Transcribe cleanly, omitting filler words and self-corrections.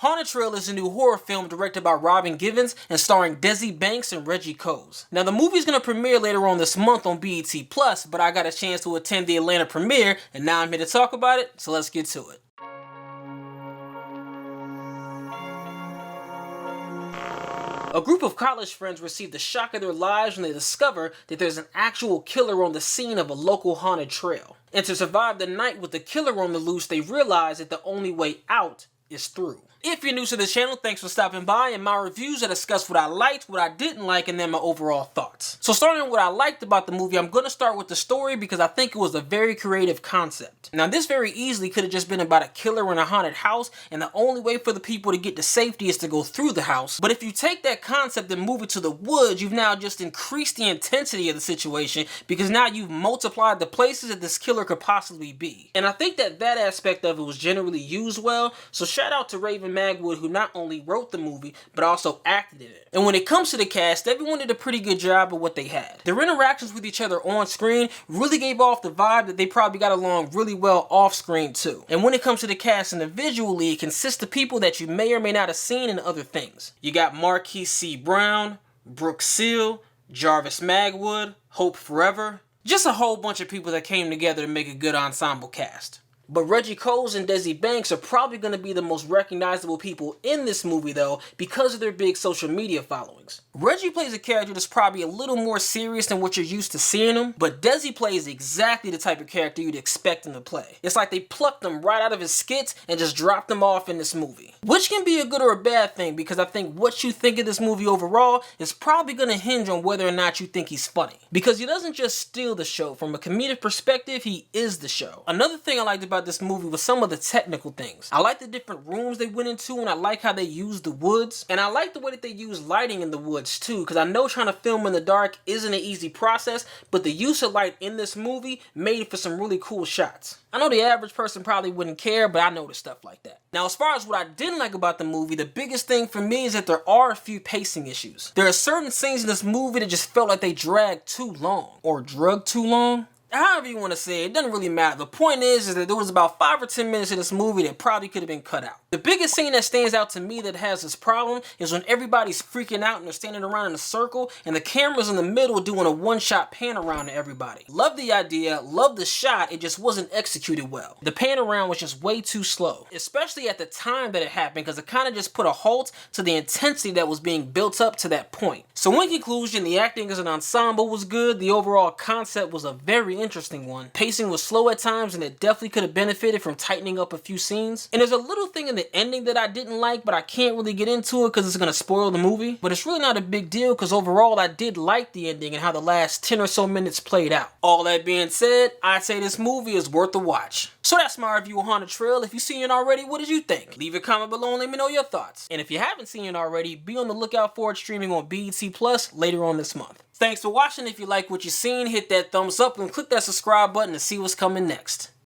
Haunted Trail is a new horror film directed by Robin Givens and starring Desi Banks and Reggie Coase. Now the movie's gonna premiere later on this month on BET+, but I got a chance to attend the Atlanta premiere and now I'm here to talk about it, so let's get to it. A group of college friends receive the shock of their lives when they discover that there's an actual killer on the scene of a local haunted trail. And to survive the night with the killer on the loose, they realize that the only way out is through. If you're new to this channel, thanks for stopping by. In my reviews, I discuss what I liked, what I didn't like, and then my overall thoughts. So starting with what I liked about the movie, I'm going to start with the story because I think it was a very creative concept. Now this very easily could have just been about a killer in a haunted house, and the only way for the people to get to safety is to go through the house. But if you take that concept and move it to the woods, you've now just increased the intensity of the situation because now you've multiplied the places that this killer could possibly be. And I think that aspect of it was generally used well, so shout out to Raven Magwood, who not only wrote the movie, but also acted in it. And when it comes to the cast, everyone did a pretty good job of what they had. Their interactions with each other on screen really gave off the vibe that they probably got along really well off screen too. And when it comes to the cast individually, it consists of people that you may or may not have seen in other things. You got Marquise C. Brown, Brooke Seal, Jarvis Magwood, Hope Forever. Just a whole bunch of people that came together to make a good ensemble cast. But Reggie Coase and Desi Banks are probably going to be the most recognizable people in this movie though because of their big social media followings. Reggie plays a character that's probably a little more serious than what you're used to seeing him, but Desi plays exactly the type of character you'd expect him to play. It's like they plucked him right out of his skits and just dropped him off in this movie. Which can be a good or a bad thing because I think what you think of this movie overall is probably going to hinge on whether or not you think he's funny. Because he doesn't just steal the show, from a comedic perspective, he is the show. Another thing I liked about this movie was some of the technical things. I like the different rooms they went into and I like how they used the woods. And I like the way that they use lighting in the woods too, because I know trying to film in the dark isn't an easy process, but the use of light in this movie made for some really cool shots. I know the average person probably wouldn't care, but I noticed stuff like that. Now, as far as what I didn't like about the movie, the biggest thing for me is that there are a few pacing issues. There are certain scenes in this movie that just felt like they dragged too long, or drug too long. However you want to say it, it doesn't really matter. The point is that there was about 5 or 10 minutes in this movie that probably could have been cut out. The biggest scene that stands out to me that has this problem is when everybody's freaking out and they're standing around in a circle and the camera's in the middle doing a one-shot pan around to everybody. Love the idea, love the shot, it just wasn't executed well. The pan around was just way too slow, especially at the time that it happened because it kind of just put a halt to the intensity that was being built up to that point. So in conclusion, the acting as an ensemble was good, the overall concept was a very interesting one. Pacing was slow at times and it definitely could have benefited from tightening up a few scenes. And there's a little thing in the ending that I didn't like, but I can't really get into it because it's going to spoil the movie. But it's really not a big deal because overall I did like the ending and how the last 10 or so minutes played out. All that being said, I'd say this movie is worth a watch. So that's my review of Haunted Trail. If you've seen it already, what did you think? Leave a comment below and let me know your thoughts. And if you haven't seen it already, be on the lookout for it streaming on BET+ later on this month. Thanks for watching. If you like what you've seen, hit that thumbs up and click that subscribe button to see what's coming next.